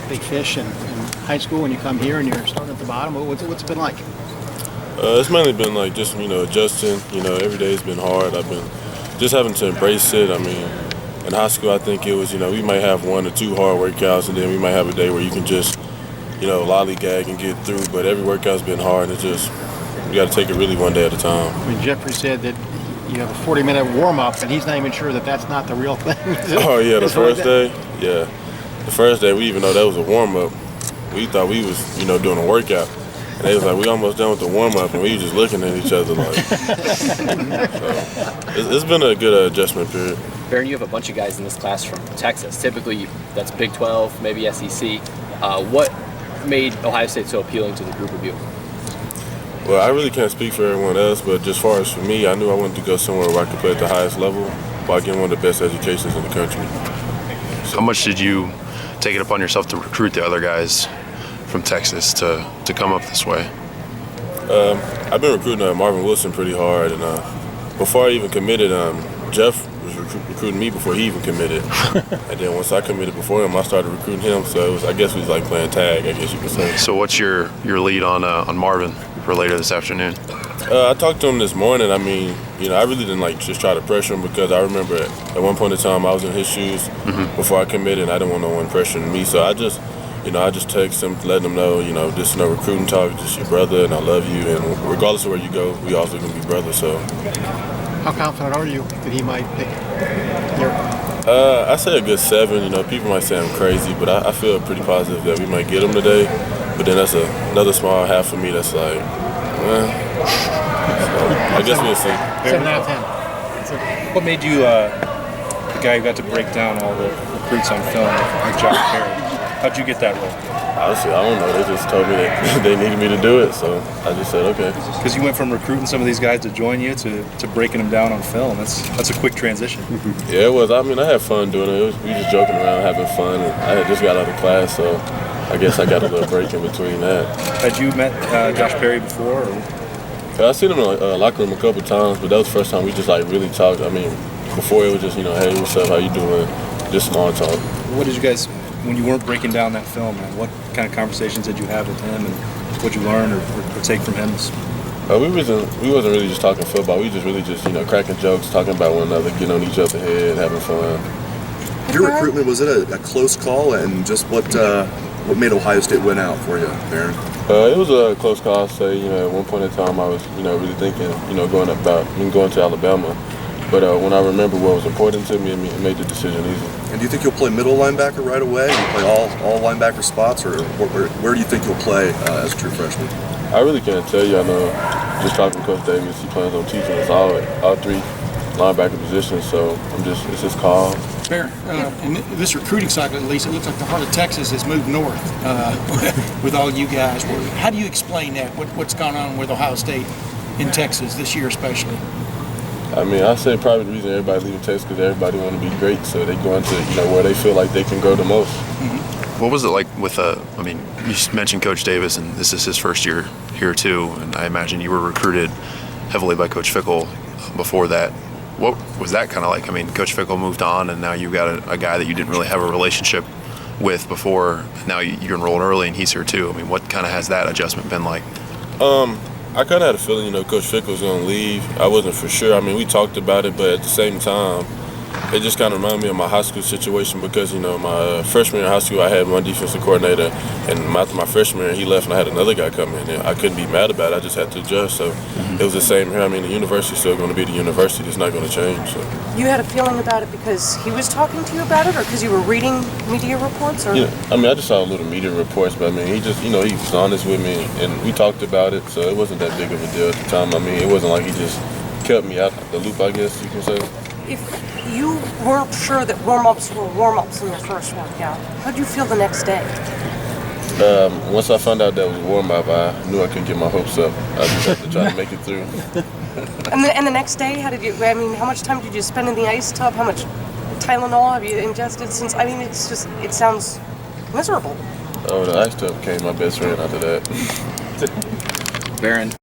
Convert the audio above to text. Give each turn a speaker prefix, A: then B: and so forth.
A: big fish in high school, and you come here and you're starting at the bottom. What's it been like?
B: It's mainly been like just, adjusting. Every day's been hard. I've been just having to embrace it. I mean, in high school, I think it was, we might have 1 or 2 hard workouts, and then we might have a day where you can just, lollygag and get through. But every workout's been hard, and it's just, you got to take it really one day at a time.
A: I mean, Jeffrey said that you have a 40-minute warm-up, and he's not even sure that that's not the real thing.
B: Oh, yeah, the first day? Yeah. The first day, we even though that was a warm-up, we thought we was, doing a workout. And they was like, we almost done with the warm-up, and we was just looking at each other like. So, it's been a good adjustment period.
C: Behren, you have a bunch of guys in this class from Texas. Typically, that's Big 12, maybe SEC. What made Ohio State so appealing to the group of you?
B: Well, I really can't speak for everyone else, but just as far as for me, I knew I wanted to go somewhere where I could play at the highest level while getting one of the best educations in the country.
D: How much did you take it upon yourself to recruit the other guys from Texas to come up this way?
B: I've been recruiting Marvin Wilson pretty hard, and before I even committed, Jeff was recruiting me before he even committed. And then once I committed before him, I started recruiting him. So I guess we was like playing tag, I guess you could say.
D: So what's your lead on Marvin for later this afternoon?
B: I talked to him this morning. I mean, I really didn't just try to pressure him because I remember at one point in time I was in his shoes before I committed, and I didn't want no one pressuring me. So I just text him, letting him know, this is no recruiting talk, just your brother, and I love you, and regardless of where you go, we also gonna be brothers. So,
A: how confident are you that he might pick your?
B: I say a good 7. People might say I'm crazy, but I feel pretty positive that we might get him today. But then that's another small half of me that's like, I guess we'll see.
A: 7 out of 10.
E: What made you the guy who got to break down all the recruits on film, like Josh Perry? How'd you get that role?
B: Honestly, I don't know. They just told me that they needed me to do it, so I just said okay.
E: Because you went from recruiting some of these guys to join you to breaking them down on film. That's a quick transition.
B: Yeah, it was. I mean, I had fun doing it. We were just joking around, having fun. And I had just got out of class, so I guess I got a little break in between that.
E: Had you met Josh Perry before? Or?
B: I've seen him in the locker room a couple times, but that was the first time we just really talked. I mean, before it was just hey, what's up? How you doing? Just small talk.
E: What did you guys, when you weren't breaking down that film, man, what kind of conversations did you have with him, and what you learn or take from him?
B: We wasn't really just talking football. We just really cracking jokes, talking about one another, getting on each other's head, having fun.
F: Your recruitment, was it a close call, and just what made Ohio State win out for you, Behren?
B: It was a close call. I'd say at one point in time I was really thinking going to Alabama, but when I remember what was important to me, it made the decision easy.
F: And do you think you'll play middle linebacker right away? You play all linebacker spots, or where do you think you'll play as a true freshman?
B: I really can't tell you. I know just talking to Coach Davis, he plans on teaching us all 3 linebacker positions, so it's his call.
A: Behren, in this recruiting cycle, at least, it looks like the heart of Texas has moved north with all you guys. How do you explain that? What's gone on with Ohio State in Texas this year, especially?
B: I mean, I say probably the reason everybody leaving Texas because everybody want to be great, so they go into where they feel like they can grow the most.
D: Mm-hmm. What was it like with you mentioned Coach Davis, and this is his first year here too, and I imagine you were recruited heavily by Coach Fickell before that. What was that kind of like? I mean, Coach Fickell moved on, and now you've got a guy that you didn't really have a relationship with before. Now you're enrolled early, and he's here too. I mean, what kind of has that adjustment been like?
B: I kind of had a feeling, Coach Fickell was going to leave. I wasn't for sure. I mean, we talked about it, but at the same time, it just kind of reminded me of my high school situation because, my freshman year in high school, I had one defensive coordinator, and after my freshman year, he left, and I had another guy come in. And I couldn't be mad about it. I just had to adjust. So it was the same here. I mean, the university's still going to be the university. It's not going to change. So.
G: You had a feeling about it because he was talking to you about it, or because you were reading media reports? Or?
B: Yeah, I mean, I just saw little media reports, but I mean, he just, he was honest with me, and we talked about it, so it wasn't that big of a deal at the time. I mean, it wasn't like he just kept me out the loop, I guess you can say.
G: If you weren't sure that warm-ups were warm-ups in your first workout, how did you feel the next day?
B: Once I found out that was warm-up, I knew I couldn't get my hopes up. I just had to try to make it through.
G: And the next day, how much time did you spend in the ice tub? How much Tylenol have you ingested since? I mean, it sounds miserable.
B: Oh, the ice tub became my best friend after that.
C: Behren.